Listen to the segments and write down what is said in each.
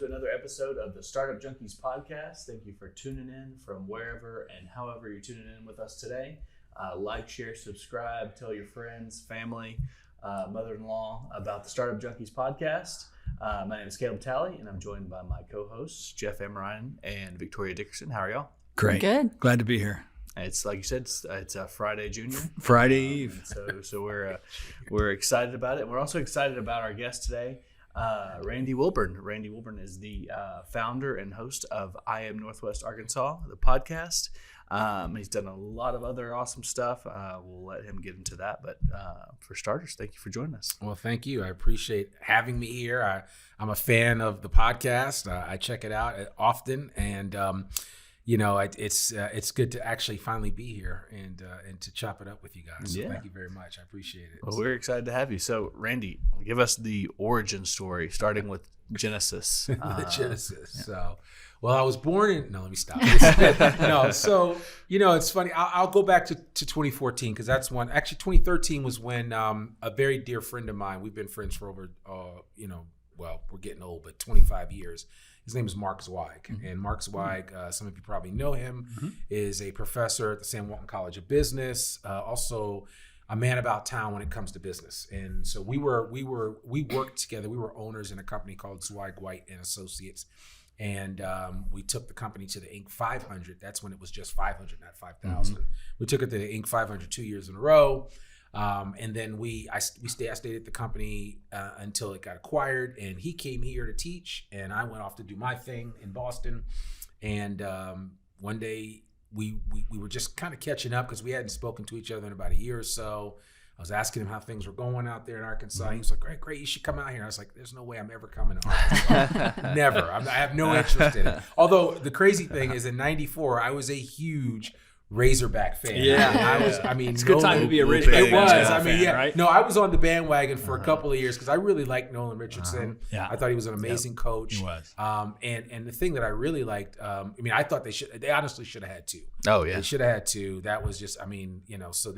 to another episode of the Startup Junkies podcast. Thank you for tuning in from wherever and however you're tuning in with us today. Like, share, subscribe, tell your friends, family, mother-in-law about the Startup Junkies podcast. My name is Caleb Talley, and I'm joined by my co-hosts, Jeff Amrine and Victoria Dickerson. How are y'all? Great. Good. Glad to be here. It's like you said, it's a Friday Junior. Friday Eve. So we're excited about it. And we're also excited about our guest today, Randy Wilburn. Randy Wilburn is the founder and host of I Am Northwest Arkansas, the podcast. He's done a lot of other awesome stuff. We'll let him get into that. But for starters, thank you for joining us. Well, thank you. I appreciate having me here. I'm a fan of the podcast. I check it out often, and it's good to actually finally be here and to chop it up with you guys. So thank you very much. I appreciate it. Well, we're excited to have you. So, Randy, give us the origin story, starting with Genesis. The Genesis. Yeah. Well, I was born in. No, let me stop. So it's funny. I'll go back to 2014 because that's when. Actually, 2013 was when a very dear friend of mine. We've been friends for over, we're getting old, but 25 years. His name is Mark Zweig. Mm-hmm. And Mark Zweig, some of you probably know him, is a professor at the Sam Walton College of Business, also a man about town when it comes to business. And so we worked together. We were owners in a company called Zweig, White and Associates. And we took the company to the Inc. 500. That's when it was just 500, not 5,000. Mm-hmm. We took it to the Inc. 500 2 years in a row. And then I stayed at the company until it got acquired, and he came here to teach, and I went off to do my thing in Boston. And one day we were just kind of catching up because we hadn't spoken to each other in about a year or so. I was asking him how things were going out there in Arkansas. Mm-hmm. He was like, great, you should come out here. I was like, there's no way I'm ever coming to Arkansas. Never. I have no interest in it. Although the crazy thing is in 94, I was a huge Razorback fan. It's a good time to be a Razorback fan. It was. Fan, right? No, I was on the bandwagon for a couple of years because I really liked Nolan Richardson. Yeah. I thought he was an amazing coach. He was. And the thing that I really liked, I thought they honestly should have had two. Oh yeah, they should have had two. That was just, so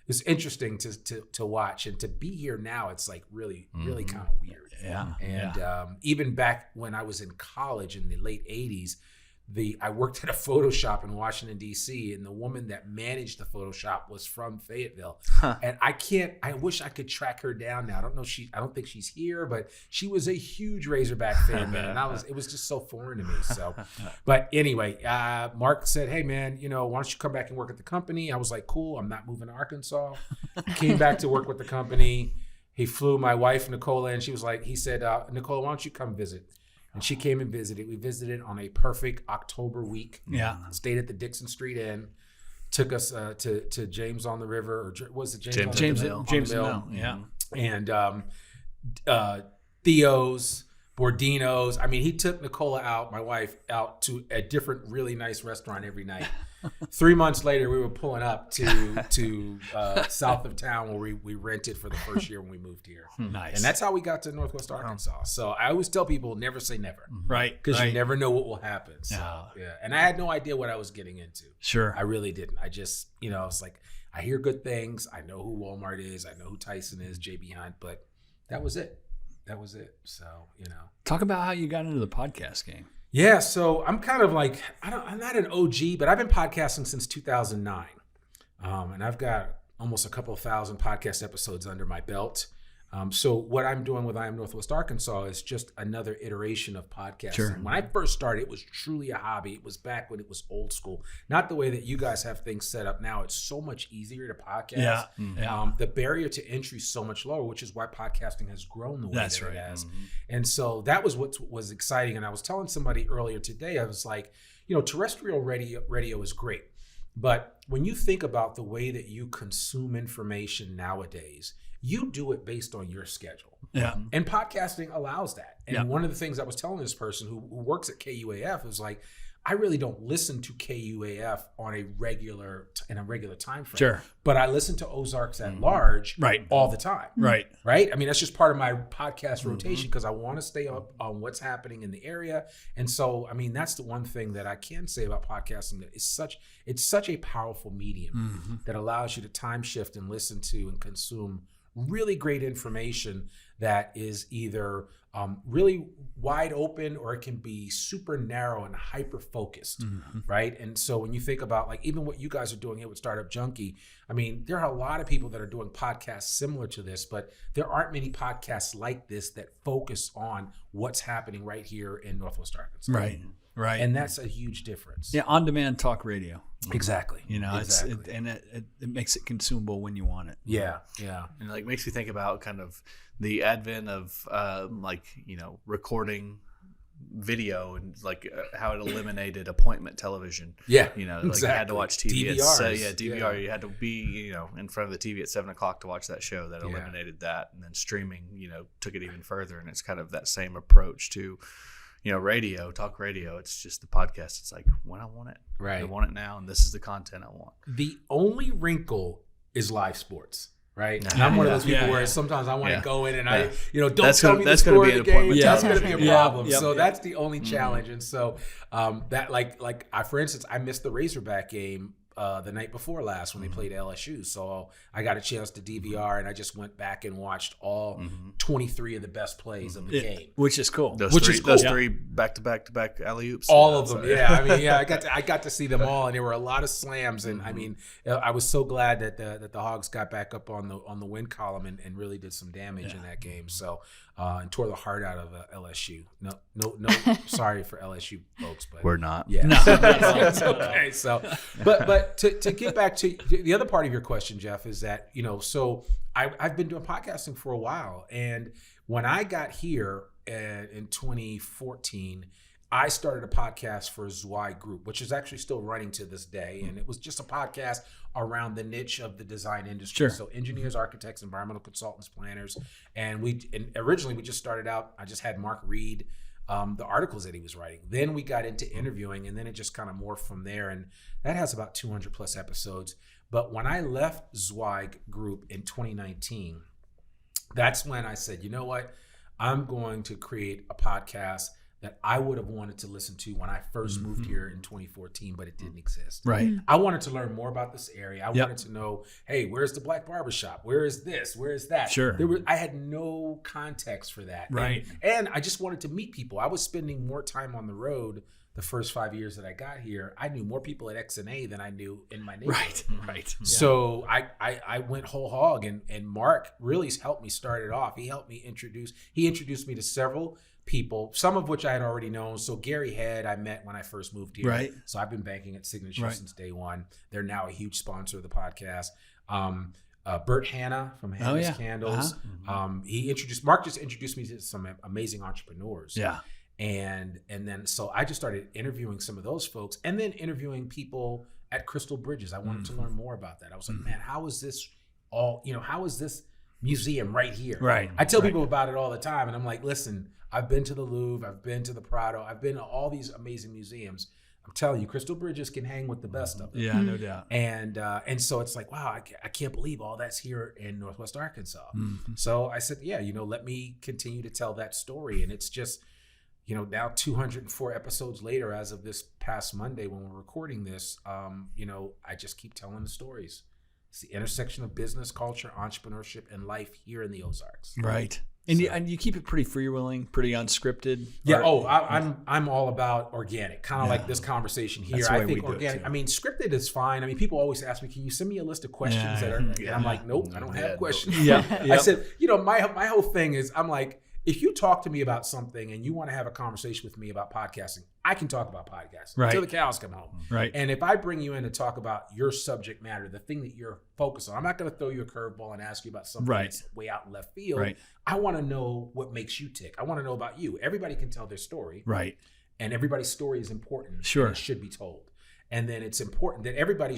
it's interesting to watch and to be here now. It's like really kind of weird. Yeah. And even back when I was in college in the late 80s. I worked at a photo shop in Washington, D.C., and the woman that managed the photo shop was from Fayetteville. Huh. And I wish I could track her down now. I don't think she's here, but she was a huge Razorback fan, man. And it was just so foreign to me. So, but anyway, Mark said, hey, man, why don't you come back and work at the company? I was like, cool, I'm not moving to Arkansas. Came back to work with the company. He flew my wife, Nicola, and he said, Nicola, why don't you come visit? And she came and visited. We visited on a perfect October week. Yeah. Stayed at the Dixon Street Inn. Took us to James on the River, or was it James Hill? Yeah. And Theo's, Bordino's. he took Nicola out, my wife, out to a different, really nice restaurant every night. 3 months later, we were pulling up to south of town where we rented for the first year when we moved here. Nice. And that's how we got to Northwest Arkansas. So I always tell people, never say never. Right. Because you never know what will happen. So, yeah. And I had no idea what I was getting into. Sure. I really didn't. I just, it's like, I hear good things. I know who Walmart is. I know who Tyson is, JB Hunt. But that was it. So, Talk about how you got into the podcast game. Yeah, so I'm kind of like, I'm not an OG, but I've been podcasting since 2009. And I've got almost a couple thousand podcast episodes under my belt. So what I'm doing with I Am Northwest Arkansas is just another iteration of podcasting. Sure. When I first started, it was truly a hobby. It was back when it was old school. Not the way that you guys have things set up now. It's so much easier to podcast. Yeah. The barrier to entry is so much lower, which is why podcasting has grown the way that it has. Mm-hmm. And so that was what was exciting. And I was telling somebody earlier today, I was like, terrestrial radio is great. But when you think about the way that you consume information nowadays, you do it based on your schedule. Yeah. And podcasting allows that. And one of the things I was telling this person who works at KUAF is like, I really don't listen to KUAF on a regular time frame. Sure. But I listen to Ozarks at Large all the time. Right. I mean, that's just part of my podcast rotation because I want to stay up on what's happening in the area. And so, I mean, that's the one thing that I can say about podcasting, that it's such a powerful medium that allows you to time shift and listen to and consume really great information that is either really wide open, or it can be super narrow and hyper focused, right? And so when you think about like even what you guys are doing here with Startup Junkie, I mean, there are a lot of people that are doing podcasts similar to this, but there aren't many podcasts like this that focus on what's happening right here in Northwest Arkansas. Right. And that's a huge difference. Yeah, on-demand talk radio. Exactly. You know, exactly. it makes it consumable when you want it. Yeah. And like makes me think about kind of the advent of recording video and like how it eliminated appointment television. Yeah. You know, exactly. like you had to watch TV. DVRs. DVR. You had to be, in front of the TV at 7:00 to watch that show. That eliminated that, and then streaming, took it even further. And it's kind of that same approach to, talk radio. It's just the podcast. It's like when I want it. Right. I want it now, and this is the content I want. The only wrinkle is live sports. Right. And I'm one of those people where sometimes I want to go in and don't tell me the score of the game. That's going to be a problem. So that's the only challenge. And so that for instance, I missed the Razorback game the night before last when they played LSU. So I got a chance to DVR and I just went back and watched all 23 of the best plays of the game. Which is cool. Those three back-to-back alley-oops. All of them. Yeah. I mean, I got to see them all, and there were a lot of slams. And I mean, I was so glad that the Hogs got back up on the win column and really did some damage in that game. So and tore the heart out of LSU. No, sorry for LSU folks, but we're not. Yeah, no. It's okay. So, but to get back to the other part of your question, Jeff, is that so I've been doing podcasting for a while, and when I got here in 2014. I started a podcast for Zwei Group, which is actually still running to this day. And it was just a podcast around the niche of the design industry. Sure. So engineers, architects, environmental consultants, planners. And originally we just started out, I just had Mark read the articles that he was writing. Then we got into interviewing, and then it just kind of morphed from there. And that has about 200 plus episodes. But when I left Zwei Group in 2019, that's when I said, you know what? I'm going to create a podcast that I would have wanted to listen to when I first moved here in 2014, but it didn't exist. Right. I wanted to learn more about this area. I wanted to know, hey, where's the Black Barbershop? Where is this? Where is that? Sure. I had no context for that. Right. And I just wanted to meet people. I was spending more time on the road the first 5 years that I got here. I knew more people at XNA than I knew in my neighborhood. Right. So I went whole hog, and Mark really helped me start it off. He helped me introduced me to several people, some of which I had already known. So Gary Head, I met when I first moved here. Right. So I've been banking at Signature since day one. They're now a huge sponsor of the podcast. Bert Hanna from Hanna's Candles. Mark just introduced me to some amazing entrepreneurs. Yeah. And then so I just started interviewing some of those folks, and then interviewing people at Crystal Bridges. I wanted to learn more about that. I was like, man, how is this how is this museum right here? Right. I tell people about it all the time, and I'm like, listen, I've been to the Louvre, I've been to the Prado, I've been to all these amazing museums. I'm telling you, Crystal Bridges can hang with the best of them. Yeah, no doubt. And so it's like, wow, I can't believe all that's here in Northwest Arkansas. So I said, let me continue to tell that story. And it's just, now 204 episodes later, as of this past Monday when we're recording this, I just keep telling the stories. It's the intersection of business, culture, entrepreneurship, and life here in the Ozarks. Right. And you keep it pretty freewheeling, pretty unscripted. Yeah. I'm all about organic, kind of like this conversation here. I think organic. I mean, scripted is fine. I mean, people always ask me, "Can you send me a list of questions that are?" And I'm like, "Nope, I don't have questions." I said, my whole thing is, I'm like, if you talk to me about something and you want to have a conversation with me about podcasting, I can talk about podcasting until the cows come home. Right. And if I bring you in to talk about your subject matter, the thing that you're focused on, I'm not going to throw you a curveball and ask you about something that's way out in left field. Right. I want to know what makes you tick. I want to know about you. Everybody can tell their story. Right. And everybody's story is important. Sure. And it should be told. And then it's important that everybody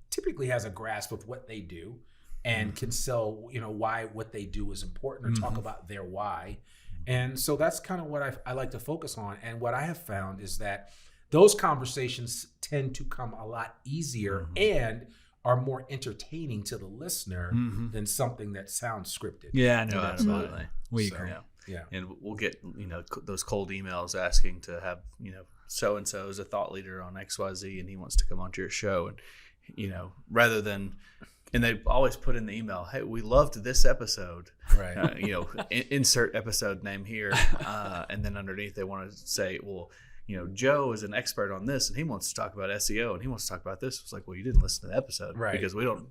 typically has a grasp of what they do and can sell, why what they do is important, or talk about their why. And so that's kind of what I like to focus on. And what I have found is that those conversations tend to come a lot easier and are more entertaining to the listener than something that sounds scripted. Yeah, no, absolutely. We agree. Yeah. And we'll get, those cold emails asking to have, so-and-so is a thought leader on XYZ and he wants to come onto your show. And, rather than And they always put in the email, "Hey, we loved this episode." Right. Insert episode name here, and then underneath they want to say, "Well, Joe is an expert on this, and he wants to talk about SEO, and he wants to talk about this." It's like, well, you didn't listen to the episode, right? Because we don't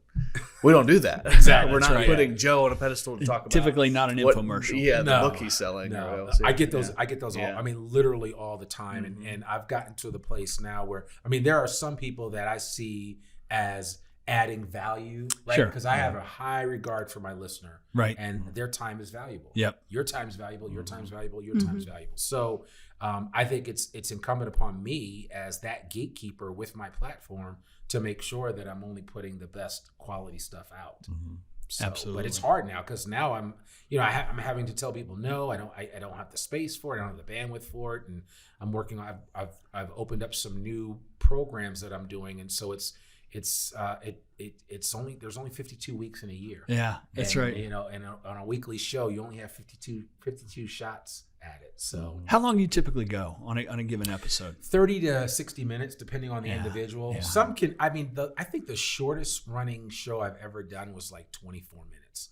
do that. Exactly. We're not putting Joe on a pedestal to talk about. Typically not an infomercial. The book he's selling. No, Or I get those. I get those all. I mean, literally all the time. Mm-hmm. And I've gotten to the place now where there are some people that I see as adding value, right? Sure. Because I have a high regard for my listener, right? And their time is valuable. Yep. Your time's valuable. Your time's valuable. Your time's valuable. So I think it's incumbent upon me as that gatekeeper with my platform to make sure that I'm only putting the best quality stuff out. So, Absolutely. But it's hard now because now I'm having to tell people no, I don't have the space for it. I don't have the bandwidth for it, and I'm working on. I've opened up some new programs that I'm doing, and so there's only 52 weeks in a year. Yeah, that's right. And on a weekly show, you only have 52 shots at it. So how long do you typically go on a given episode? 30 to 60 minutes, depending on the individual. Yeah. Some can. I think the shortest running show I've ever done was like 24 minutes,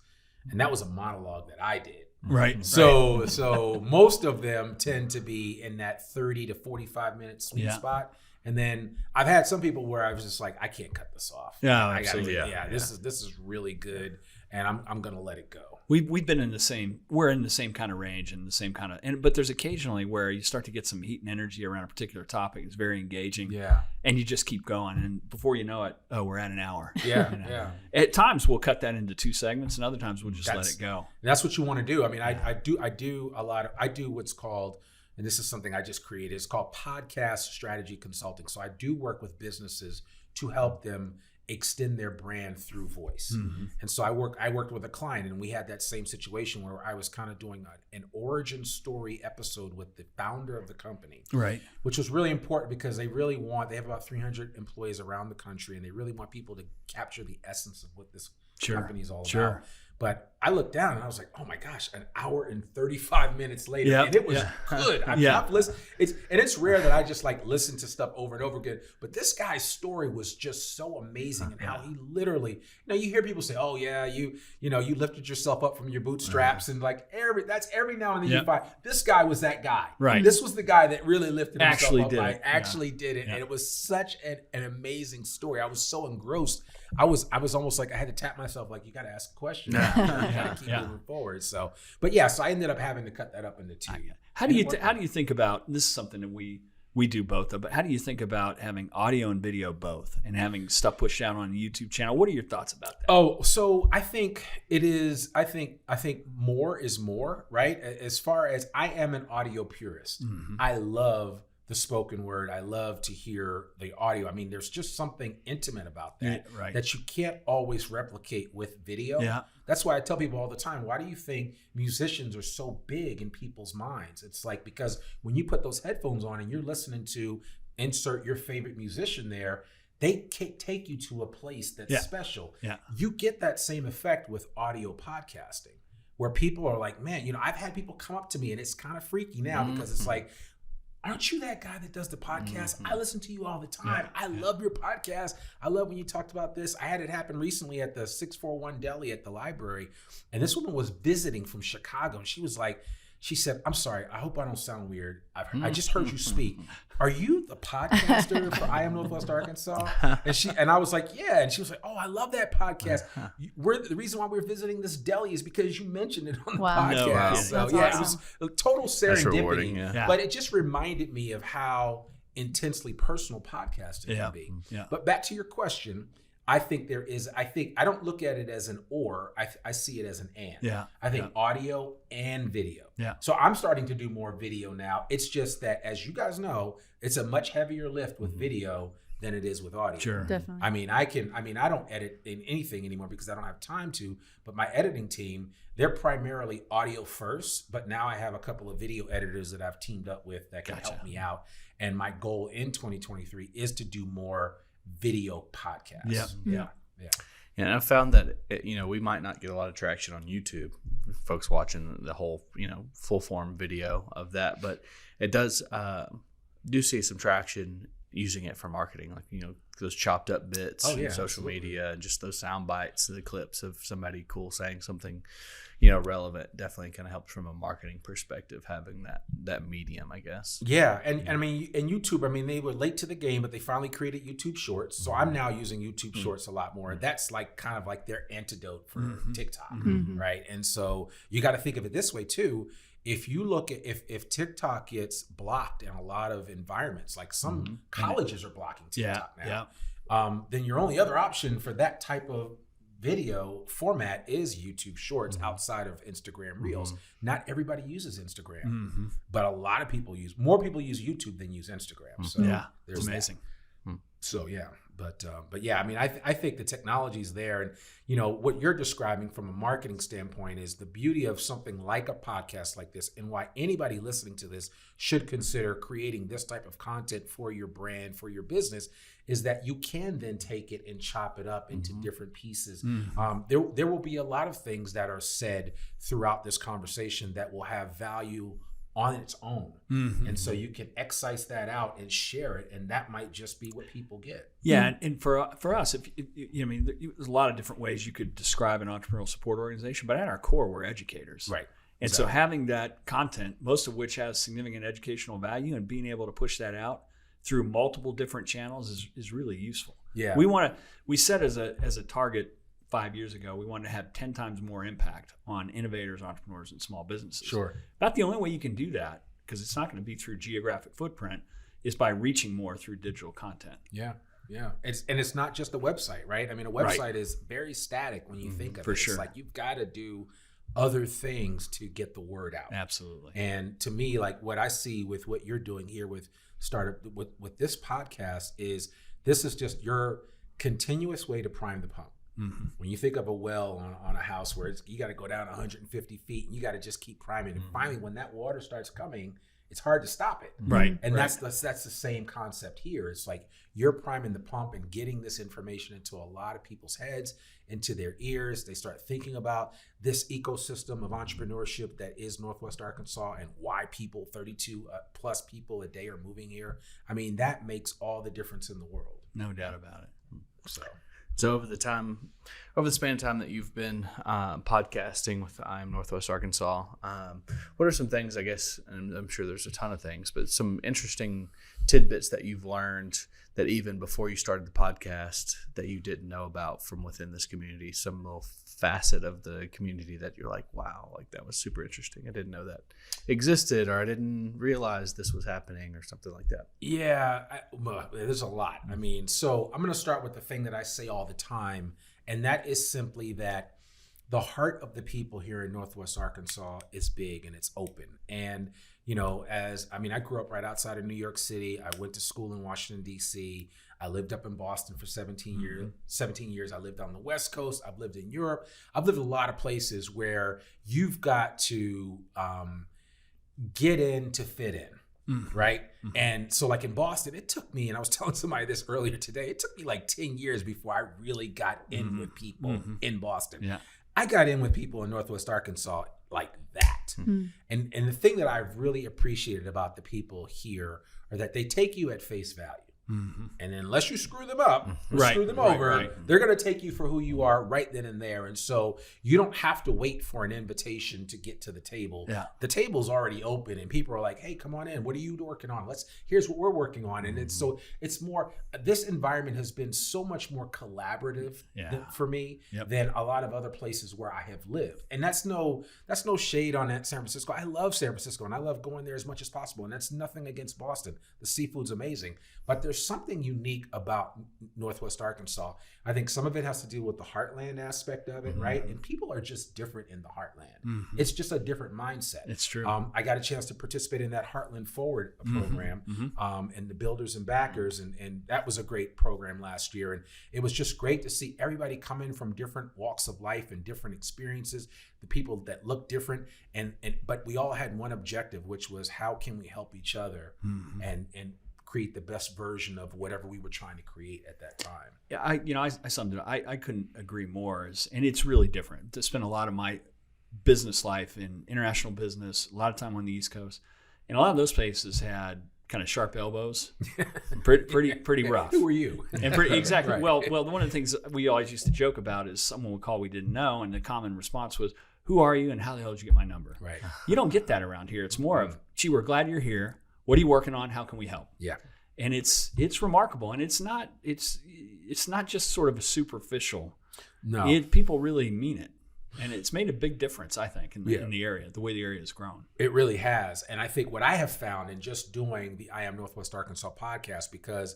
and that was a monologue that I did. Right. So most of them tend to be in that 30 to 45 minute sweet spot. And then I've had some people where I was just like, I can't cut this off. Yeah, I absolutely. This is really good, and I'm gonna let it go. We've been in the same. We're in the same kind of range and the same kind of. But there's occasionally where you start to get some heat and energy around a particular topic. It's very engaging. Yeah. And you just keep going, and before you know it, we're at an hour. Yeah. Yeah. At times we'll cut that into 2 segments, and other times we'll just let it go. That's what you want to do. I mean, I do what's called. And this is something I just created. It's called podcast strategy consulting. So I do work with businesses to help them extend their brand through voice. Mm-hmm. And so I worked with a client, and we had that same situation where I was kind of doing an origin story episode with the founder of the company. Right. Which was really important because they have about 300 employees around the country, and they really want people to capture the essence of what this company is all about. But I looked down and I was like, oh my gosh, an hour and 35 minutes later. And it was good. I've listened. It's rare that I just like listen to stuff over and over again. But this guy's story was just so amazing, and how he literally, you hear people say, oh yeah, you lifted yourself up from your bootstraps, and like every now and then you find this guy was that guy. Right. This was the guy that really lifted himself up. Actually did it. And it was such an amazing story. I was so engrossed. I was almost like I had to tap myself, like, you got to ask a question. You got to keep moving forward. So I ended up having to cut that up into 2. How do you think about, this is something that we do both of, but how do you think about having audio and video both, and having stuff pushed out on a YouTube channel? What are your thoughts about that? Oh, so I think it is, I think more is more, right? As far as, I am an audio purist. Mm-hmm. I love the spoken word. I love to hear the audio. I mean, there's just something intimate about that that you can't always replicate with video. Yeah. That's why I tell people all the time, why do you think musicians are so big in people's minds? It's like, because when you put those headphones on and you're listening to, insert your favorite musician there, they take you to a place that's special. Yeah. You get that same effect with audio podcasting, where people are like, man, I've had people come up to me, and it's kind of freaky now because it's like, aren't you that guy that does the podcast? Mm-hmm. I listen to you all the time. I love your podcast. I love when you talked about this. I had it happen recently at the 641 Deli at the library. And this woman was visiting from Chicago. And she said, I'm sorry, I hope I don't sound weird. I just heard you speak. Are you the podcaster for I Am Northwest Arkansas? And I was like, yeah. And she was like, oh, I love that podcast. The reason why we're visiting this deli is because you mentioned it on the podcast. No, wow. So awesome. It was a total serendipity. But it just reminded me of how intensely personal podcasting can be. Yeah. But back to your question, I think I don't look at it as an or, I see it as an and. Yeah. I think audio and video. Yeah. So I'm starting to do more video now. It's just that, as you guys know, it's a much heavier lift with video than it is with audio. Sure. Definitely. I don't edit in anything anymore because I don't have time to, but my editing team, they're primarily audio first, but now I have a couple of video editors that I've teamed up with that can help me out. And my goal in 2023 is to do more video podcasts. Yeah. And I found that we might not get a lot of traction on YouTube, folks watching the whole full form video of that, but it does do see some traction using it for marketing, like, those chopped up bits Oh, from yeah, social absolutely. media and just those sound bites, the clips of somebody cool saying something, relevant, definitely kind of helps from a marketing perspective, having that medium, I guess. Yeah, and I mean, and YouTube, I mean, they were late to the game, but they finally created YouTube Shorts. So I'm now using YouTube Shorts a lot more. That's like kind of like their antidote for TikTok, right? And so you got to think of it this way too. If you look at if TikTok gets blocked in a lot of environments, like some colleges are blocking TikTok now, then your only other option for that type of video format is YouTube Shorts outside of Instagram Reels. Not everybody uses Instagram, but a lot of people more people use YouTube than use Instagram. So it's amazing. So but yeah, I mean, I think the technology's there, and what you're describing from a marketing standpoint is the beauty of something like a podcast like this, and why anybody listening to this should consider creating this type of content for your brand, for your business, is that you can then take it and chop it up into different pieces. There will be a lot of things that are said throughout this conversation that will have value on its own. And so you can excise that out and share it, and that might just be what people get. Yeah, and for us, I mean, there's a lot of different ways you could describe an entrepreneurial support organization, but at our core, we're educators. Right. And so having that content, most of which has significant educational value, and being able to push that out through multiple different channels is really useful. Yeah. We set as a target 5 years ago, we wanted to have 10 times more impact on innovators, entrepreneurs, and small businesses. Sure. About the only way you can do that, because it's not going to be through geographic footprint, is by reaching more through digital content. Yeah. It's not just a website, right? I mean, a website is very static when you think of for it. sure. It's like you've got to do other things to get the word out. Absolutely. And to me, like what I see with what you're doing here with Startup, with this podcast, is this is just your continuous way to prime the pump. When you think of a well on a house where you got to go down 150 feet and you got to just keep priming, and finally when that water starts coming, it's hard to stop it. Right. And that's the same concept here. It's like you're priming the pump and getting this information into a lot of people's heads, into their ears. They start thinking about this ecosystem of entrepreneurship that is Northwest Arkansas, and why 32 plus people a day are moving here. I mean, that makes all the difference in the world. No doubt about it. So over the span of time that you've been podcasting with I'm Northwest Arkansas, what are some things, I guess, and I'm sure there's a ton of things, but some interesting tidbits that you've learned that even before you started the podcast that you didn't know about from within this community, some little facet of the community that you're like, wow, like that was super interesting. I didn't know that existed, or I didn't realize this was happening, or something like that. Yeah, there's a lot. I mean, so I'm going to start with the thing that I say all the time, and that is simply that the heart of the people here in Northwest Arkansas is big and it's open. And, I grew up right outside of New York City. I went to school in Washington, D.C. I lived up in Boston for 17 years. 17 years. I lived on the West Coast. I've lived in Europe. I've lived in a lot of places where you've got to get in to fit in. Right. And so like in Boston, it took me, and I was telling somebody this earlier today, it took me like 10 years before I really got in with people in Boston. Yeah. I got in with people in Northwest Arkansas like that. And the thing that I've really appreciated about the people here are that they take you at face value. And unless you screw them up, or screw them over, they're going to take you for who you are right then and there. And so you don't have to wait for an invitation to get to the table. Yeah. The table's already open, and people are like, hey, come on in. What are you working on? Here's what we're working on. And it's more, this environment has been so much more collaborative for me than a lot of other places where I have lived. And that's no shade on that San Francisco. I love San Francisco, and I love going there as much as possible. And that's nothing against Boston. The seafood's amazing. But there's something unique about Northwest Arkansas. I think some of it has to do with the heartland aspect of it, right? And people are just different in the heartland. It's just a different mindset. It's true. I got a chance to participate in that Heartland Forward program and the Builders and Backers, and that was a great program last year. And it was just great to see everybody come in from different walks of life and different experiences, the people that look different, but we all had one objective, which was how can we help each other and create the best version of whatever we were trying to create at that time. Yeah, I summed it up. I couldn't agree more. And it's really different. I spent a lot of my business life in international business, a lot of time on the East Coast. And a lot of those places had kind of sharp elbows, pretty rough. Who are you? And exactly. Right. Well, one of the things we always used to joke about is someone would call we didn't know, and the common response was, "Who are you, and how the hell did you get my number?" Right. You don't get that around here. It's more of, "Gee, we're glad you're here. What are you working on? How can we help?" Yeah. And it's remarkable, and it's not just sort of a superficial. No. People really mean it. And it's made a big difference, I think, in the area, the way the area has grown. It really has. And I think what I have found in just doing the I Am Northwest Arkansas podcast, because,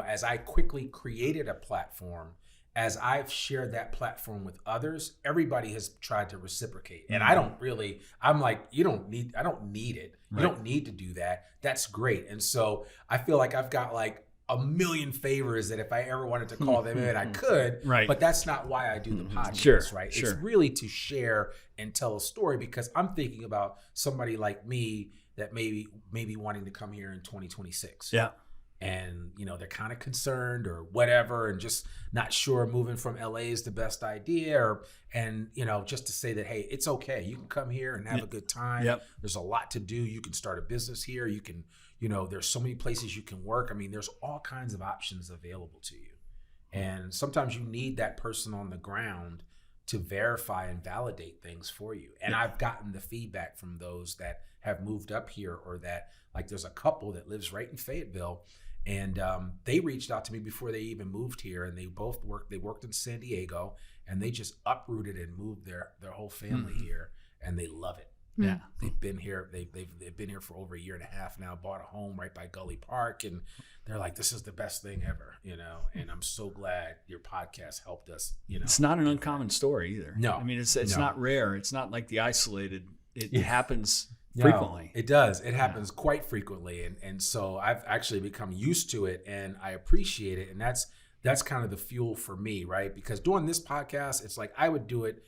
as I quickly created a platform, as I've shared that platform with others, everybody has tried to reciprocate. And I don't really, I'm like, I don't need it. You don't need to do that. That's great. And so I feel like I've got like a million favors that if I ever wanted to call them in, I could. Right. But that's not why I do the podcast, Sure, right? sure. It's really to share and tell a story, because I'm thinking about somebody like me that maybe wanting to come here in 2026. Yeah. And, they're kind of concerned or whatever, and just not sure moving from LA is the best idea, and just to say that, hey, it's okay. You can come here and have a good time. Yep. There's a lot to do. You can start a business here. You can, there's so many places you can work. I mean, there's all kinds of options available to you. And sometimes you need that person on the ground to verify and validate things for you. And I've gotten the feedback from those that have moved up here, or that, like, there's a couple that lives right in Fayetteville, and they reached out to me before they even moved here, and they both worked in San Diego, and they just uprooted and moved their whole family here, and they love it. Yeah. They've been here. They've been here for over a year and a half now. Bought a home right by Gully Park, and they're like, "This is the best thing ever," And I'm so glad your podcast helped us. It's not an uncommon story either. No, I mean, it's not rare. It's not like the isolated. It happens frequently. No, it does. It happens quite frequently, and so I've actually become used to it, and I appreciate it, and that's kind of the fuel for me, right? Because doing this podcast, it's like I would do it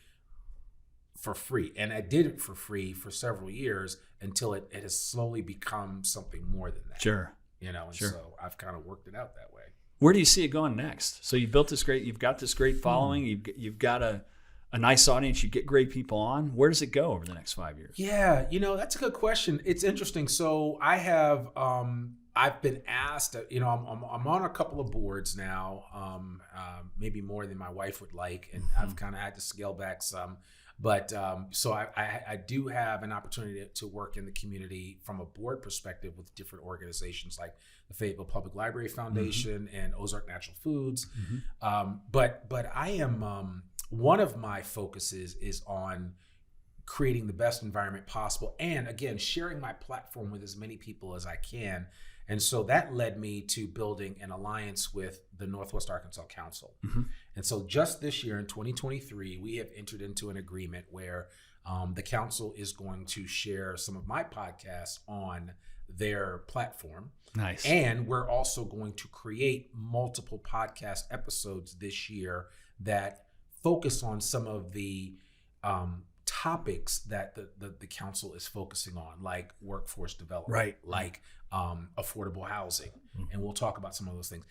for free, and I did it for free for several years until it has slowly become something more than that. Sure. And so I've kind of worked it out that way. Where do you see it going next? So you've got this great following. You've got a nice audience. You get great people on. Where does it go over the next 5 years? Yeah, that's a good question. It's interesting. So I have, I've been asked, I'm on a couple of boards now, maybe more than my wife would like, and I've kind of had to scale back some. But so I do have an opportunity to work in the community from a board perspective with different organizations like the Fayetteville Public Library Foundation and Ozark Natural Foods. But I am, one of my focuses is on creating the best environment possible, and again, sharing my platform with as many people as I can. And so that led me to building an alliance with the Northwest Arkansas Council. And so just this year in 2023, we have entered into an agreement where the council is going to share some of my podcasts on their platform. Nice. And we're also going to create multiple podcast episodes this year that focus on some of the topics that the council is focusing on, like workforce development, right, like affordable housing. And we'll talk about some of those things.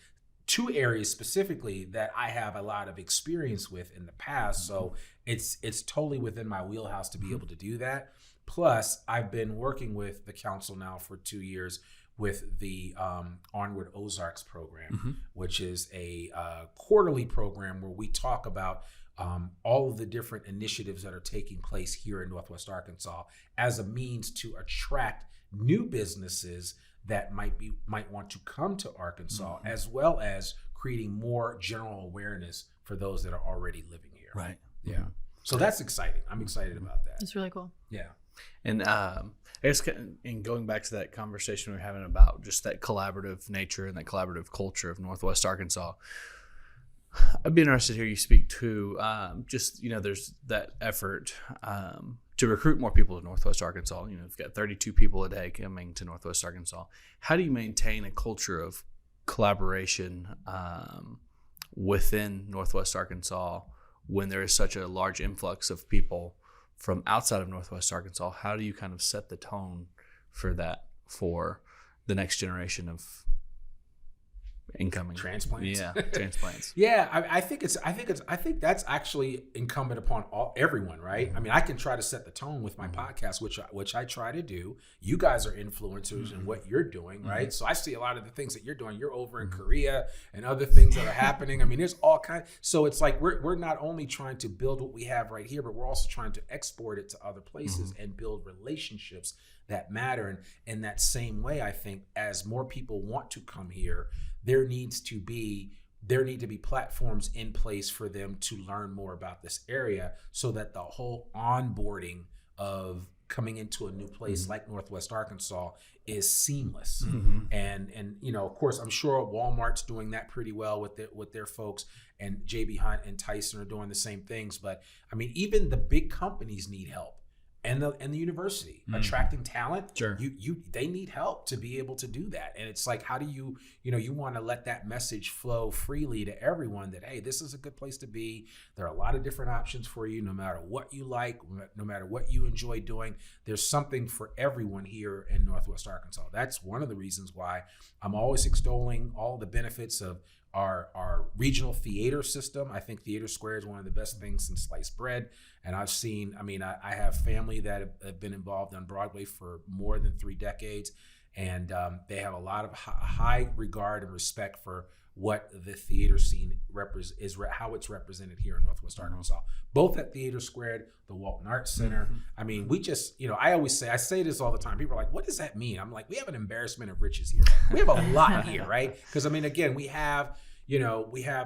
Two areas specifically that I have a lot of experience with in the past. So it's totally within my wheelhouse to be able to do that. Plus, I've been working with the council now for 2 years with the Onward Ozarks program, which is a quarterly program where we talk about all of the different initiatives that are taking place here in Northwest Arkansas as a means to attract new businesses that might want to come to Arkansas, as well as creating more general awareness for those that are already living here. Right. Yeah. So that's exciting. I'm excited about that. That's really cool. Yeah. And I guess in going back to that conversation we were having about just that collaborative nature and that collaborative culture of Northwest Arkansas, I'd be interested to hear you speak to there's that effort to recruit more people to Northwest Arkansas. We've got 32 people a day coming to Northwest Arkansas. How do you maintain a culture of collaboration within Northwest Arkansas when there is such a large influx of people from outside of Northwest Arkansas? How do you kind of set the tone for that for the next generation of incoming transplants. Yeah, transplants. Yeah, I think that's actually incumbent upon everyone, right? I mean, I can try to set the tone with my podcast, which I try to do. You guys are influencers in what you're doing, right? So I see a lot of the things that you're doing. You're over in Korea and other things that are happening. I mean, there's all kinds. So it's like we're not only trying to build what we have right here, but we're also trying to export it to other places and build relationships that matter. And in that same way, I think as more people want to come here, there need to be platforms in place for them to learn more about this area, so that the whole onboarding of coming into a new place like Northwest Arkansas is seamless. And you know, of course, I'm sure Walmart's doing that pretty well with their folks, and JB Hunt and Tyson are doing the same things. But I mean, even the big companies need help. And the university attracting talent, Sure. they need help to be able to do that. And it's like, how do you want to let that message flow freely to everyone that, hey, this is a good place to be. There are a lot of different options for you, no matter what you like, no matter what you enjoy doing. There's something for everyone here in Northwest Arkansas. That's one of the reasons why I'm always extolling all the benefits of our regional theater system. I think Theater Square is one of the best things since sliced bread. And I've seen, I have family that have been involved on Broadway for more than 3 decades. And they have a lot of high regard and respect for what the theater scene how it's represented here in Northwest Arkansas, both at Theater Square, the Walton Arts Center. I mean, we just, I say this all the time. People are like, what does that mean? I'm like, we have an embarrassment of riches here. We have a lot here, right? Because again, we have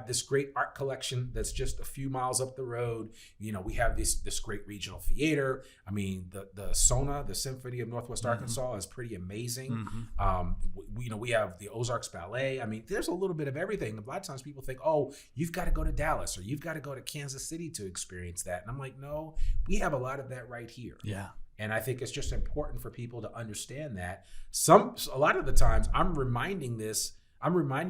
this great art collection that's just a few miles up the road. We have this great regional theater. I mean, the SONA, the Symphony of Northwest Arkansas, is pretty amazing. We have the Ozarks Ballet. I mean, there's a little bit of everything. A lot of times people think, oh, you've got to go to Dallas or you've got to go to Kansas City to experience that. And I'm like, no, we have a lot of that right here. Yeah. And I think it's just important for people to understand that. A lot of the times I'm reminding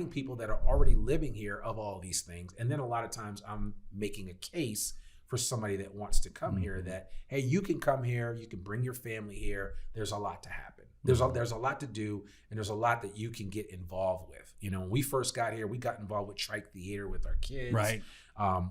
people that are already living here of all these things. And then a lot of times I'm making a case for somebody that wants to come here that, hey, you can come here, you can bring your family here. There's a lot to happen. There's a lot to do, and there's a lot that you can get involved with. When we first got here, we got involved with Trike Theater with our kids. Right.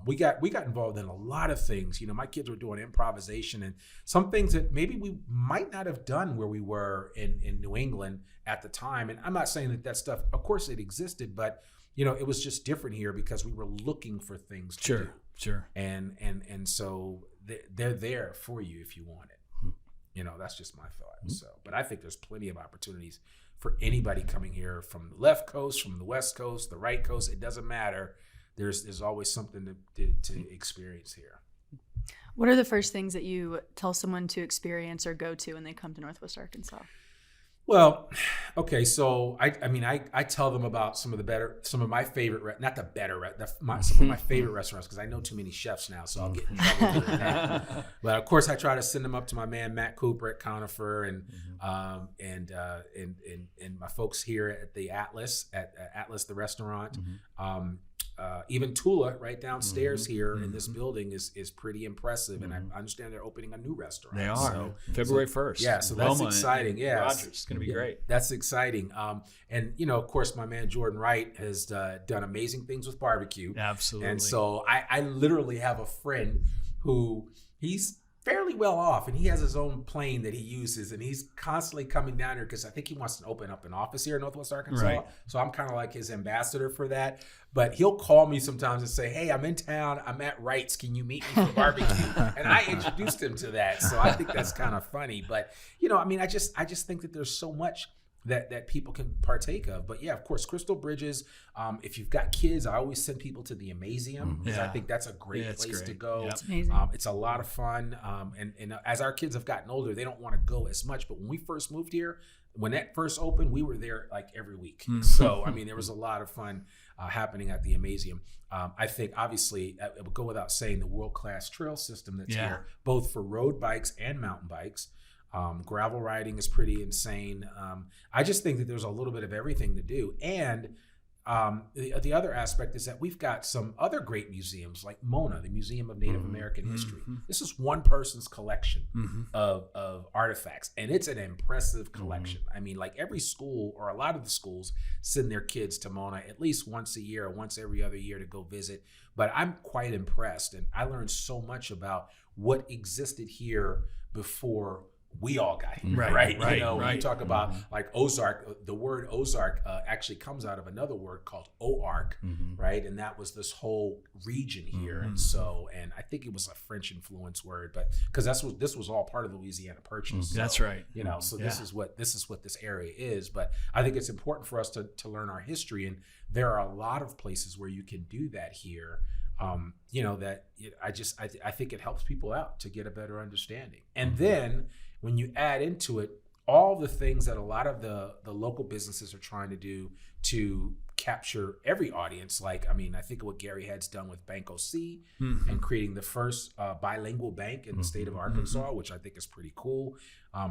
We got involved in a lot of things. My kids were doing improvisation and some things that maybe we might not have done where we were in New England at the time. And I'm not saying that stuff, of course it existed, but it was just different here because we were looking for things to do. Sure. And so they're there for you if you want it. That's just my thought. So, but I think there's plenty of opportunities for anybody coming here from the left coast, from the west coast, the right coast. It doesn't matter. There's always something to experience here. What are the first things that you tell someone to experience or go to when they come to Northwest Arkansas? Well, okay, so I tell them about some of my favorite, some of my favorite restaurants, because I know too many chefs now, so I'll get in trouble with that. But of course, I try to send them up to my man Matt Cooper at Conifer and my folks here at the Atlas the restaurant. Even Tula right downstairs here in this building is pretty impressive, and I understand they're opening a new restaurant. They are February 1st. Yeah, so that's exciting. Yeah, Rogers, it's going to be great. That's exciting. And of course, my man Jordan Wright has done amazing things with barbecue. Absolutely. And so I literally have a friend who he's fairly well off, and he has his own plane that he uses, and he's constantly coming down here because I think he wants to open up an office here in Northwest Arkansas. Right. So I'm kind of like his ambassador for that. But he'll call me sometimes and say, hey, I'm in town, I'm at Wright's, can you meet me for barbecue? And I introduced him to that, so I think that's kind of funny. But I just think that there's so much that people can partake of. But yeah, of course, Crystal Bridges. If you've got kids, I always send people to the Amazium because I think that's a great place to go. Yep. It's amazing. It's a lot of fun. And as our kids have gotten older, they don't want to go as much. But when we first moved here, when that first opened, we were there like every week. So, there was a lot of fun happening at the Amazium. I think, obviously, it would go without saying the world-class trail system that's here, both for road bikes and mountain bikes. Gravel riding is pretty insane. I just think that there's a little bit of everything to do. And the other aspect is that we've got some other great museums like MONA, the Museum of Native American History. This is one person's collection of artifacts, and it's an impressive collection. I mean, like every school or a lot of the schools send their kids to MONA at least once a year or once every other year to go visit. But I'm quite impressed, and I learned so much about what existed here before we all got here, right? You know, when you talk about like Ozark, the word Ozark actually comes out of another word called Oark, right? And that was this whole region here. And so, and I think it was a French influence word, but because this was all part of the Louisiana Purchase. So, that's right. You know, so this is what this area is. But I think it's important for us to learn our history, and there are a lot of places where you can do that here. You know, that I think it helps people out to get a better understanding. And then when you add into it all the things that a lot of the local businesses are trying to do to capture every audience, like, I mean, I think what Gary Head's done with Bank OC and creating the first bilingual bank in the state of Arkansas, which I think is pretty cool.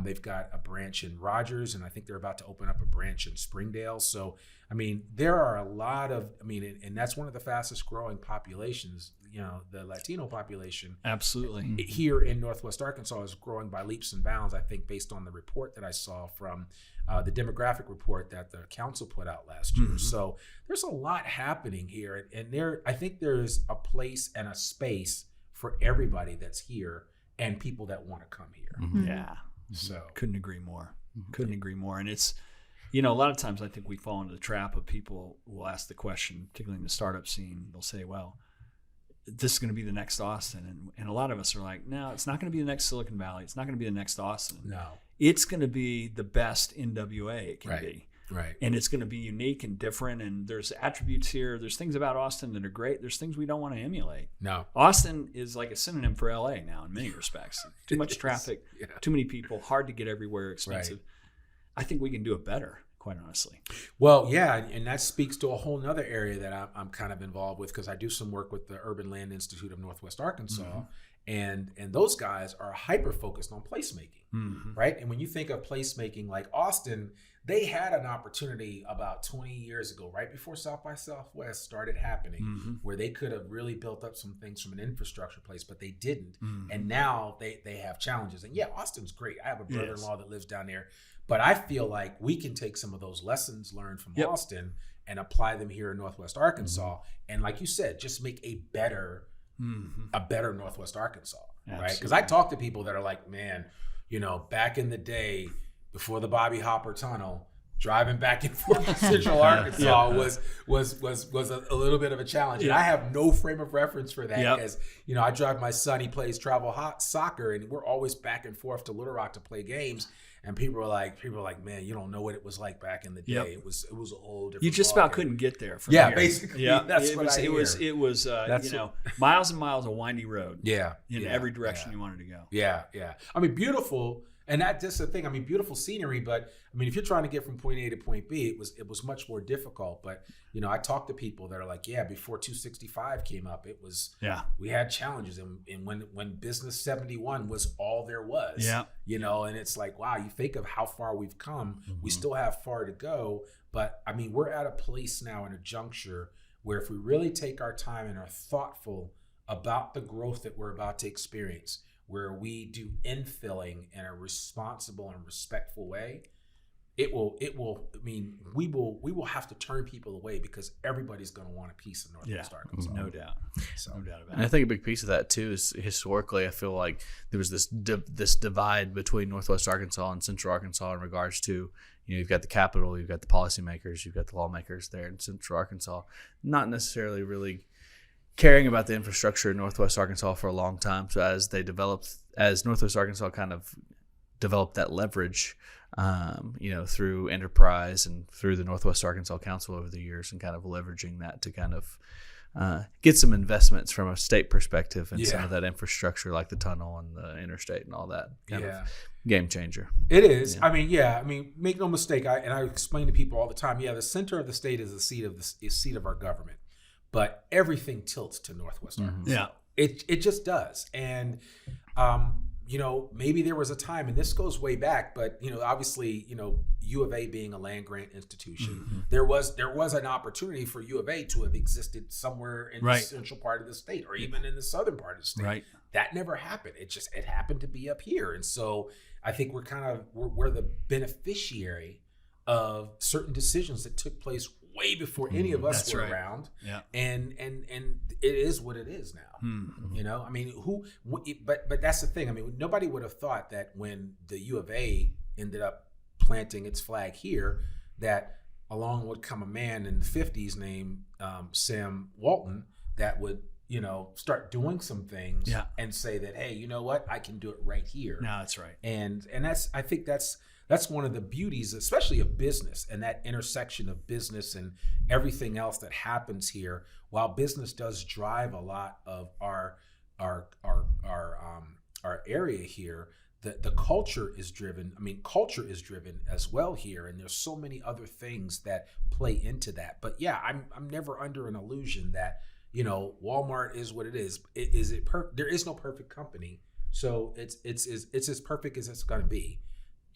They've got a branch in Rogers, and I think they're about to open up a branch in Springdale. So, I mean, there are a lot of, and that's one of the fastest growing populations, you know, the Latino population. Absolutely. Here in Northwest Arkansas is growing by leaps and bounds, I think, based on the report that I saw from the demographic report that the council put out last year. So there's a lot happening here. And I think there's a place and a space for everybody that's here and people that want to come here. Yeah. So couldn't agree more. Couldn't agree more. And it's, you know, a lot of times I think we fall into the trap of people will ask the question, particularly in the startup scene, they'll say, well, this is going to be the next Austin. And a lot of us are like, no, it's not going to be the next Silicon Valley. It's not going to be the next Austin. No. It's going to be the best NWA it can be. Right. And it's going to be unique and different. And there's attributes here. There's things about Austin that are great. There's things we don't want to emulate. No. Austin is like a synonym for LA now in many respects. Too much traffic, too many people, hard to get everywhere, expensive. I think we can do it better, quite honestly. Well, yeah, and that speaks to a whole nother area that I'm kind of involved with, because I do some work with the Urban Land Institute of Northwest Arkansas, and those guys are hyper focused on placemaking, right? And when you think of placemaking, like Austin, they had an opportunity about 20 years ago, right before South by Southwest started happening, where they could have really built up some things from an infrastructure place, but they didn't. And now they have challenges. And yeah, Austin's great. I have a brother-in-law that lives down there. But I feel like we can take some of those lessons learned from Austin and apply them here in Northwest Arkansas. And like you said, just make a better Northwest Arkansas, right? Because I talk to people that are like, man, you know, back in the day before the Bobby Hopper Tunnel, driving back and forth to Central Arkansas was a little bit of a challenge. And I have no frame of reference for that because, you know, I drive my son, he plays travel soccer, and we're always back and forth to Little Rock to play games. And people are like, man, you don't know what it was like back in the day. It was a whole different. You just about couldn't get there from here. Basically. Yeah, that's it what was. I hear. It was you know, miles and miles of windy road. In every direction you wanted to go. Yeah. I mean, beautiful. And that's just the thing. I mean, beautiful scenery, but I mean, if you're trying to get from point A to point B, it was much more difficult. But you know, I talk to people that are like, before 265 came up, it was we had challenges, and when Business 71 was all there was, you know, and it's like, wow, you think of how far we've come. We still have far to go, but I mean, we're at a place now in a juncture where if we really take our time and are thoughtful about the growth that we're about to experience, where we do infilling in a responsible and respectful way, we will have to turn people away because everybody's going to want a piece of Northwest Arkansas. No doubt. So. No doubt about it. And I think a big piece of that too is historically, I feel like there was this divide between Northwest Arkansas and Central Arkansas in regards to, you know, you've got the capital, you've got the policymakers, you've got the lawmakers there in Central Arkansas, not necessarily really caring about the infrastructure in Northwest Arkansas for a long time. So as Northwest Arkansas kind of developed that leverage, you know, through enterprise and through the Northwest Arkansas Council over the years, and kind of leveraging that to kind of get some investments from a state perspective and some of that infrastructure, like the tunnel and the interstate and all that, kind of game changer. It is. Yeah. I mean, make no mistake. I explain to people all the time. Yeah, the center of the state is the seat of our government. But everything tilts to Northwest Arkansas. Yeah, it just does. And maybe there was a time, and this goes way back, but obviously, U of A being a land grant institution, there was an opportunity for U of A to have existed somewhere in the central part of the state, or even in the southern part of the state. Right. That never happened. It happened to be up here, and so I think we're the beneficiary of certain decisions that took place way before any of us were around. Yeah. And it is what it is now. I mean, but that's the thing. I mean, nobody would have thought that when the U of A ended up planting its flag here, that along would come a man in the 50s named Sam Walton that would, start doing some things and say that, hey, you know what, I can do it right here. No, that's right. And I think that's one of the beauties, especially of business, and that intersection of business and everything else that happens here. While business does drive a lot of our area here, the culture is driven. I mean, culture is driven as well here, and there's so many other things that play into that. But yeah, I'm never under an illusion that Walmart is what it is. There is no perfect company, so it's as perfect as it's going to be.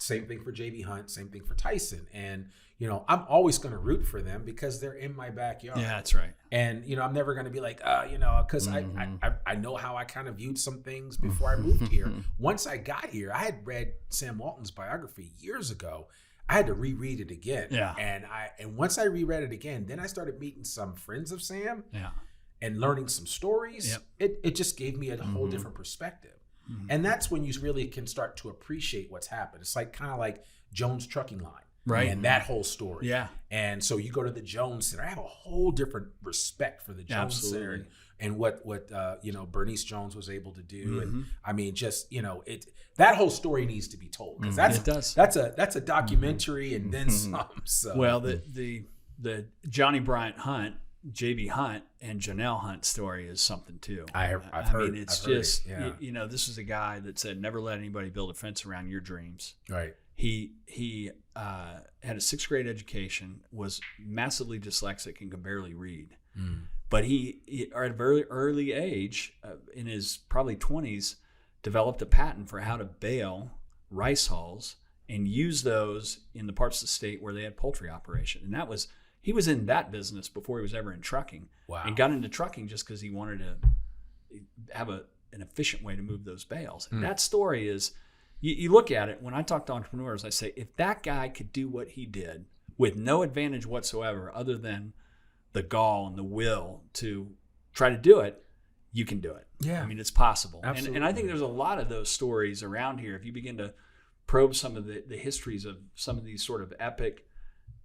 Same thing for JB Hunt, same thing for Tyson. And, I'm always going to root for them because they're in my backyard. Yeah, that's right. And, I'm never going to be like, because I know how I kind of viewed some things before I moved here. Once I got here, I had read Sam Walton's biography years ago. I had to reread it again. Yeah. And once I reread it again, then I started meeting some friends of Sam and learning some stories. Yep. It just gave me a whole different perspective. And that's when you really can start to appreciate what's happened. It's like kind of like Jones Trucking Line, right? And that whole story. Yeah. And so you go to the Jones Center. I have a whole different respect for the Jones Center and what Bernice Jones was able to do. And I mean, just that whole story needs to be told because that's a documentary and then some. So. Well, the Johnny Bryant Hunt, JB Hunt and Janelle Hunt story is something too. I've heard. Mean, it's just this is a guy that said never let anybody build a fence around your dreams. Right. He had a 6th grade education, was massively dyslexic and could barely read. But he at a very early age, in his probably 20s, developed a patent for how to bale rice hulls and use those in the parts of the state where they had poultry operation, and he was in that business before he was ever in trucking. Wow. And got into trucking just because he wanted to have an efficient way to move those bales. And that story is, you look at it, when I talk to entrepreneurs, I say, if that guy could do what he did with no advantage whatsoever other than the gall and the will to try to do it, you can do it. Yeah. I mean, it's possible. Absolutely. And I think there's a lot of those stories around here. If you begin to probe some of the histories of some of these sort of epic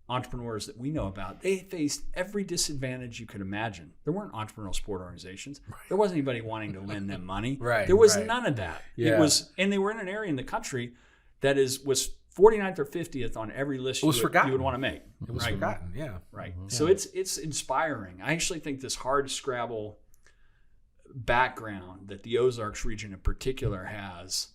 entrepreneurs that we know about, they faced every disadvantage you could imagine. There weren't entrepreneurial support organizations. Right. There wasn't anybody wanting to lend them money. There was none of that. Yeah. And they were in an area in the country that was 49th or 50th on every list you would want to make. It was forgotten. Yeah. Right. Mm-hmm. So it's inspiring. I actually think this hard scrabble background that the Ozarks region in particular has,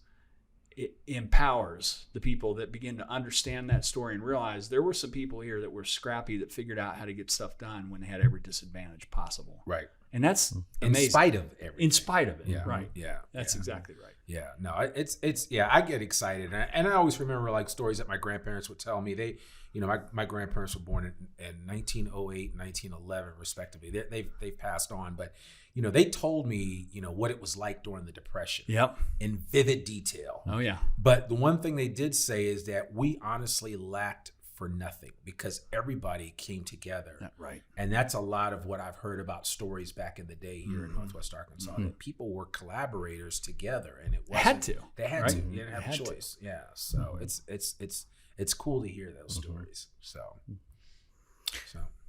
it empowers the people that begin to understand that story and realize there were some people here that were scrappy that figured out how to get stuff done when they had every disadvantage possible. Right. And that's amazing. In spite of everything. In spite of it. Yeah. Right. Yeah. That's exactly right. Yeah. No, I get excited. And I always remember like stories that my grandparents would tell me. They, my grandparents were born in 1908, 1911, respectively. They've passed on, but they told me, what it was like during the Depression. Yep. In vivid detail. Oh, yeah. But the one thing they did say is that we honestly lacked for nothing because everybody came together. Right. And that's a lot of what I've heard about stories back in the day here in Northwest Arkansas. That people were collaborators together, and it wasn't. They had to. You didn't have a choice. Yeah. So it's cool to hear those stories. So.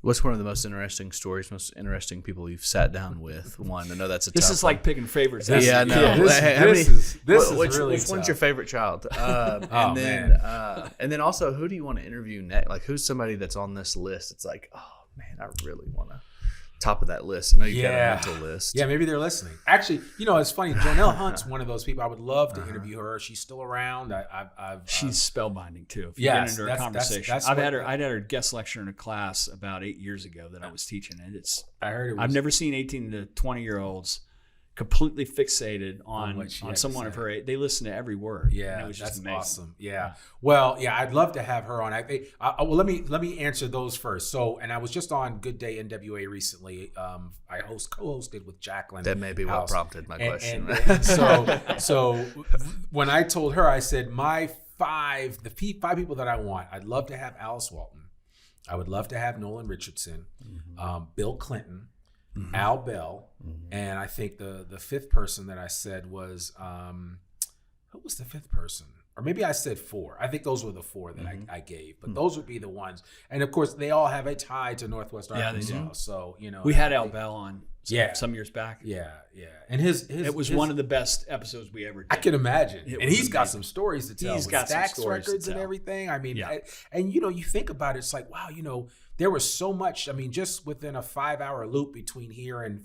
What's one of the most interesting stories, most interesting people you've sat down with? One, I know that's a This tough is like picking favorites. Yeah, no. This is really which tough. one's your favorite child? And then also, who do you want to interview next? Like, who's somebody that's on this list? It's like, oh man, I really want to top of that list. I know you got a mental list. Yeah, maybe they're listening. Actually, it's funny. Janelle Hunt's one of those people. I would love to interview her. She's still around. She's spellbinding too. If you get into her conversation, I'd had her guest lecture in a class about 8 years ago that I was teaching, and I've never seen 18 to 20-year-olds completely fixated on what she had to someone say. of her age. They listened to every word. Yeah, and it was just that's amazing. awesome. Yeah. Well, yeah, I'd love to have her on. I think. Well, let me answer those first. So, and I was just on Good Day NWA recently. I co-hosted with Jacqueline. That may be what House. prompted my question. And so when I told her, I said the five people that I want. I'd love to have Alice Walton. I would love to have Nolan Richardson, Bill Clinton, Al Bell, and I think the fifth person that I said was who was the fifth person? Or maybe I said four. I think those were the four that I gave, but those would be the ones. And of course, they all have a tie to Northwest Arkansas. They do. So we had Al Bell on some years back. Yeah. And his it was one of the best episodes we ever did. I can imagine. It And was he's got some stories to tell. He's with got some Stax stories to records and tell. everything. I mean, Yeah. and you think about it, it's like, wow, there was so much. I mean, just within a 5-hour loop between here and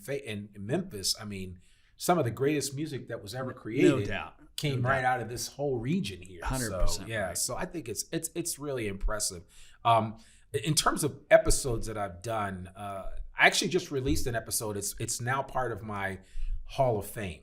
Memphis, I mean, some of the greatest music that was ever created No doubt. came right out of this whole region here. 100%. So, yeah. Right. So I think it's really impressive. In terms of episodes that I've done, I actually just released an episode. It's now part of my Hall of Fame.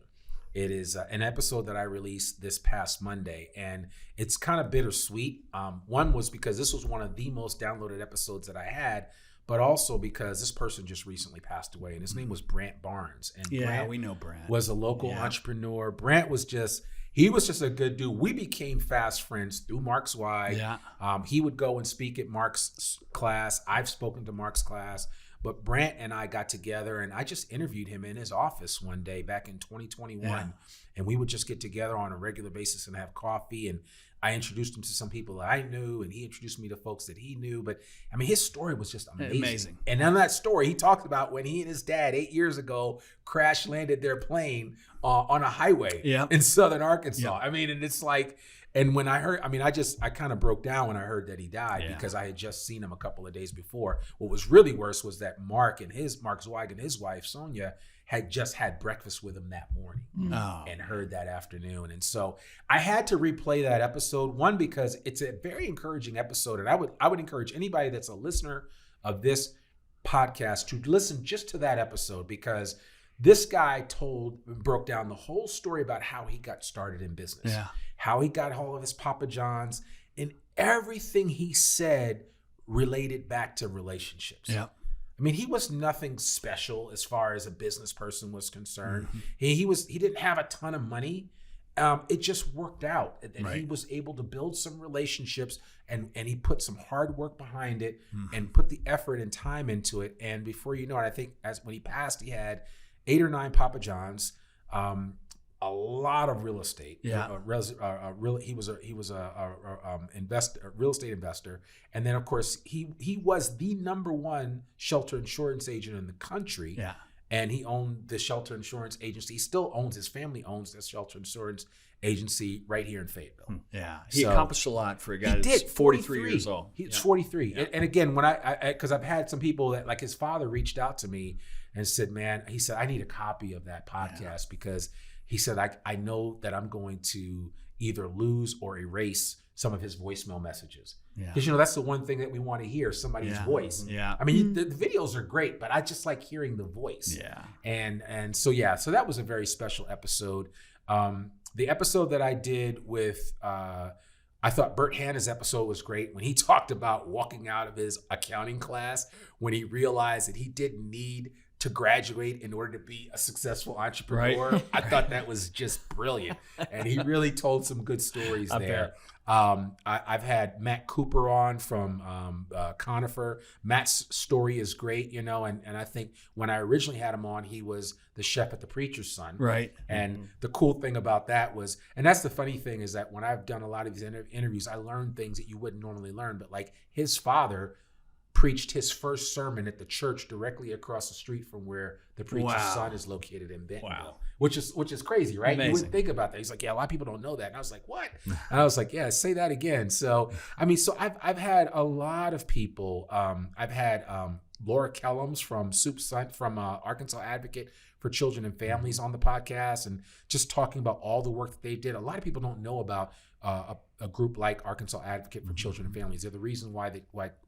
It is an episode that I released this past Monday, and it's kind of bittersweet. One was because this was one of the most downloaded episodes that I had, but also because this person just recently passed away, and his name was Brant Barnes. And Brant we know Brant. was a local entrepreneur. Brant was just a good dude. We became fast friends through Mark's Y. Yeah. He would go and speak at Mark's class. I've spoken to Mark's class. But Brant and I got together, and I just interviewed him in his office one day back in 2021. Yeah. And we would just get together on a regular basis and have coffee. And I introduced him to some people that I knew, and he introduced me to folks that he knew. But I mean, his story was just amazing. And in that story, he talked about when he and his dad 8 years ago crash landed their plane on a highway in southern Arkansas. I mean, and it's like, and when I heard, I mean, I kind of broke down when I heard that he died because I had just seen him a couple of days before. What was really worse was that Mark Zweig and his wife, Sonia, had just had breakfast with him that morning and heard that afternoon. And so I had to replay that episode, one, because it's a very encouraging episode. And I would encourage anybody that's a listener of this podcast to listen just to that episode, because this guy broke down the whole story about how he got started in business, how he got hold of his Papa John's, and everything he said related back to relationships. Yeah. I mean, he was nothing special as far as a business person was concerned. He didn't have a ton of money. It just worked out, and he was able to build some relationships, and he put some hard work behind it and put the effort and time into it. And before you know it, I think when he passed, he had 8 or 9 Papa John's, a lot of real estate. He was a real estate investor, and then of course he was the #1 shelter insurance agent in the country. Yeah, and he owned the shelter insurance agency. He still owns. His family owns this shelter insurance agency right here in Fayetteville. Yeah, he accomplished a lot for a guy that's 43 years old. He's 43, and again, when because I've had some people that, like, his father reached out to me and said, "Man," he said, "I need a copy of that podcast because." He said, I know that I'm going to either lose or erase some of his voicemail messages. Because, that's the one thing that we want to hear, somebody's voice. Yeah. I mean, the videos are great, but I just like hearing the voice. Yeah. And so that was a very special episode. The episode that I did with, I thought Bert Hanna's episode was great when he talked about walking out of his accounting class when he realized that he didn't need to graduate in order to be a successful entrepreneur. Right. I thought that was just brilliant. And he really told some good stories there. I've had Matt Cooper on from Conifer. Matt's story is great, and I think when I originally had him on, he was the chef at the Preacher's Son. Right. And the cool thing about that was, and that's the funny thing, is that when I've done a lot of these interviews, I learned things that you wouldn't normally learn. But like, his father preached his first sermon at the church directly across the street from where the Preacher's Son is located in Bentonville, which is crazy, right? Amazing. You wouldn't think about that. He's like, yeah, a lot of people don't know that. And I was like, what? And I was like, yeah, say that again. So, I mean, I've had a lot of people. I've had Laura Kellums from Arkansas Advocate for Children and Families on the podcast, and just talking about all the work that they did. A lot of people don't know about a group like Arkansas Advocate for Children and Families. They're the reason why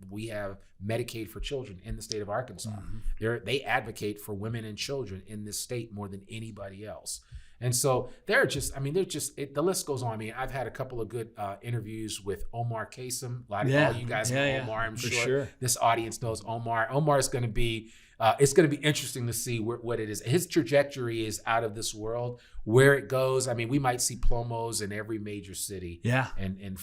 we have Medicaid for children in the state of Arkansas. They advocate for women and children in this state more than anybody else. And so the list goes on. I mean, I've had a couple of good interviews with Omar Kasem. A lot of all you guys know Omar, I'm sure. This audience knows Omar. Omar's going to be, it's going to be interesting to see what it is. His trajectory is out of this world. Where it goes, I mean, we might see Plomos in every major city in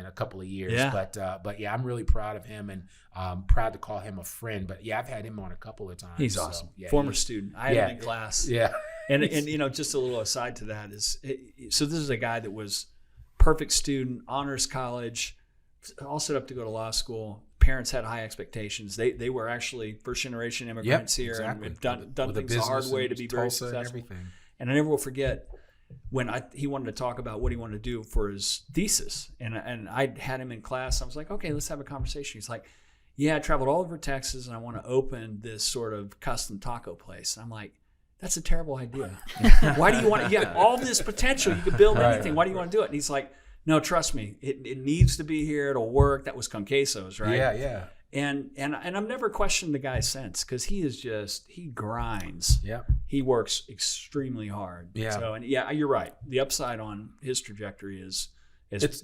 a couple of years. Yeah. But yeah, I'm really proud of him, and proud to call him a friend. But yeah, I've had him on a couple of times. He's awesome. Yeah, former student. I had him in class. Yeah. And just a little aside to that is, so this is a guy that was perfect student, honors college, all set up to go to law school. Parents had high expectations. They were actually first generation immigrants here, and have done things the hard way to be very successful. And I never will forget when he wanted to talk about what he wanted to do for his thesis, and I had him in class. I was like, okay, let's have a conversation. He's like, yeah, I traveled all over Texas, and I want to open this sort of custom taco place. And I'm like, that's a terrible idea. Why do you want to? You have all this potential. You could build anything. Why do you want to do it? And he's like, no, trust me. It needs to be here. It'll work. That was Con Queso's, right? Yeah. And I've never questioned the guy's sense, because he grinds. Yeah. He works extremely hard. Yeah. So, you're right. The upside on his trajectory is as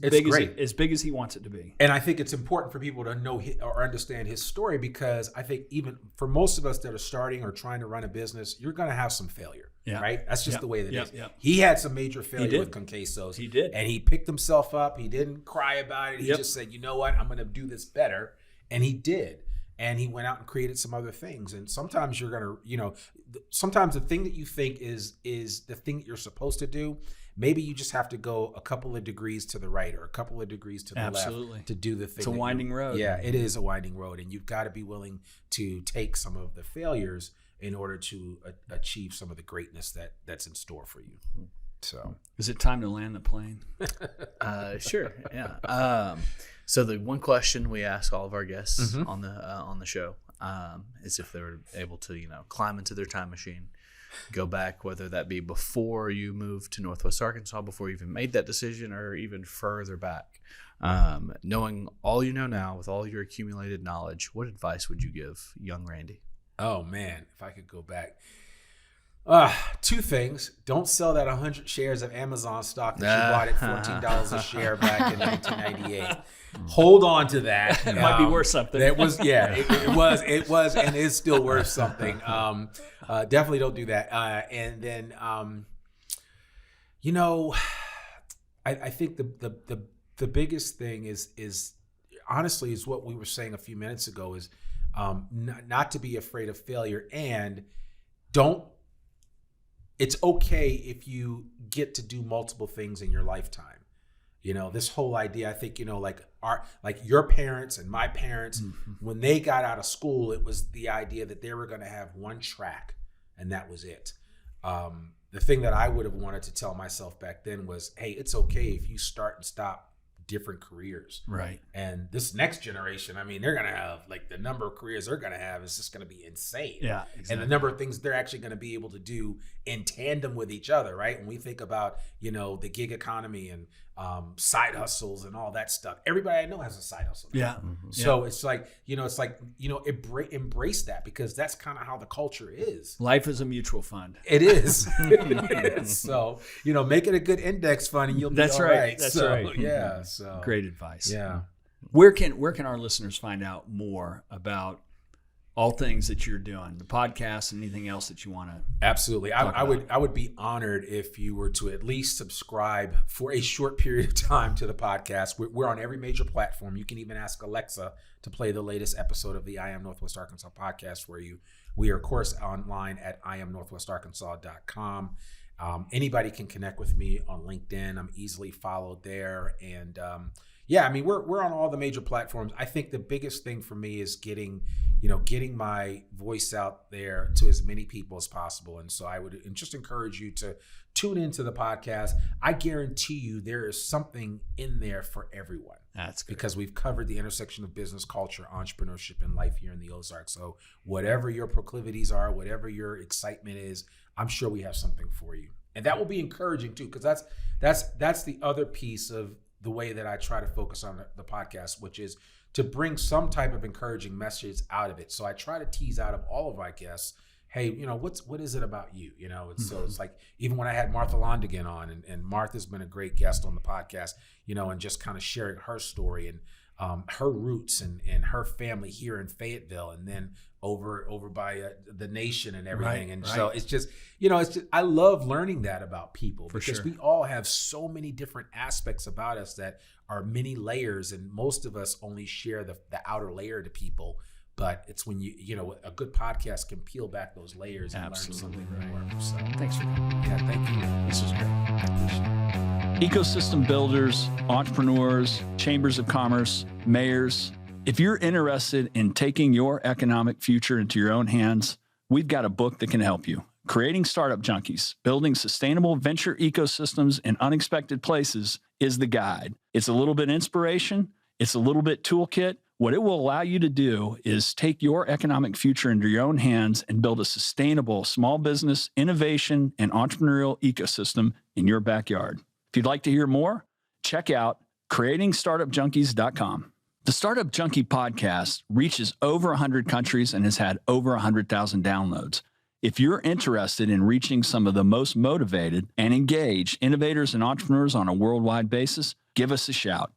big as he wants it to be. And I think it's important for people to know or understand his story, because I think even for most of us that are starting or trying to run a business, you're going to have some failure. Yeah. Right? That's just the way that it is. Yeah. He had some major failure with Con Queso's. He did. And he picked himself up. He didn't cry about it. He just said, you know what? I'm going to do this better. And he did. And he went out and created some other things. And sometimes you're going to, sometimes the thing that you think is the thing that you're supposed to do, maybe you just have to go a couple of degrees to the right or a couple of degrees to the left to do the thing. It's a winding road. Yeah, it is a winding road. And you've got to be willing to take some of the failures in order to achieve some of the greatness that's in store for you. So, is it time to land the plane? Sure. Yeah. So the one question we ask all of our guests on the show is if they were able to, climb into their time machine, go back, whether that be before you moved to Northwest Arkansas, before you even made that decision, or even further back. Knowing all you know now, with all your accumulated knowledge, what advice would you give young Randy? Oh man, if I could go back. Two things. Don't sell that 100 shares of Amazon stock that you bought at $14 a share back in 1998. Hold on to that. It might be worth something. It was, it was, and is still worth something. Definitely don't do that. And then, I think the biggest thing is honestly is what we were saying a few minutes ago is not to be afraid of failure, and it's okay if you get to do multiple things in your lifetime. This whole idea, I think, like your parents and my parents, when they got out of school, it was the idea that they were going to have one track and that was it. The thing that I would have wanted to tell myself back then was, hey, it's okay if you start and stop different careers. Right. And this next generation, I mean, they're going to have, like, the number of careers they're going to have is just going to be insane. Yeah, exactly. And the number of things they're actually going to be able to do in tandem with each other, right? When we think about, the gig economy and side hustles and all that stuff, everybody I know has a side hustle. Yeah. So it's like, embrace that, because that's kind of how the culture is. Life is a mutual fund. It is. It is. So, make it a good index fund and you'll be all right. That's right. Yeah. So great advice. Yeah. Where can our listeners find out more about all things that you're doing, the podcast and anything else that you want to? Absolutely. I would be honored if you were to at least subscribe for a short period of time to the podcast. We're on every major platform. You can even ask Alexa to play the latest episode of the I Am Northwest Arkansas podcast for you. We are, of course, online at iamnorthwestarkansas.com. Anybody can connect with me on LinkedIn. I'm easily followed there. And we're on all the major platforms. I think the biggest thing for me is getting my voice out there to as many people as possible. And so I would just encourage you to tune into the podcast. I guarantee you there is something in there for everyone. That's good. because we've covered the intersection of business, culture, entrepreneurship, and life here in the Ozarks. So whatever your proclivities are, whatever your excitement is, I'm sure we have something for you. And that will be encouraging too, because that's the other piece of the way that I try to focus on the podcast, which is to bring some type of encouraging message out of it. So I try to tease out of all of our guests, hey, what is it about you? So it's like, even when I had Martha Londigan on, and Martha's been a great guest on the podcast, and just kind of sharing her story and her roots and her family here in Fayetteville, and then over by the nation and everything. Right, and right. so it's just, I love learning that about people, because sure. we all have so many different aspects about us that are many layers, and most of us only share the outer layer to people. But it's when a good podcast can peel back those layers and Absolutely learn something right. more. So Thanks for coming. yeah, thank you. This is great. I appreciate it. Ecosystem builders, entrepreneurs, chambers of commerce, mayors. If you're interested in taking your economic future into your own hands, we've got a book that can help you. Creating Startup Junkies, Building Sustainable Venture Ecosystems in Unexpected Places is the guide. It's a little bit inspiration. It's a little bit toolkit. What it will allow you to do is take your economic future into your own hands and build a sustainable small business, innovation, and entrepreneurial ecosystem in your backyard. If you'd like to hear more, check out creatingstartupjunkies.com. The Startup Junkie podcast reaches over 100 countries and has had over 100,000 downloads. If you're interested in reaching some of the most motivated and engaged innovators and entrepreneurs on a worldwide basis, give us a shout.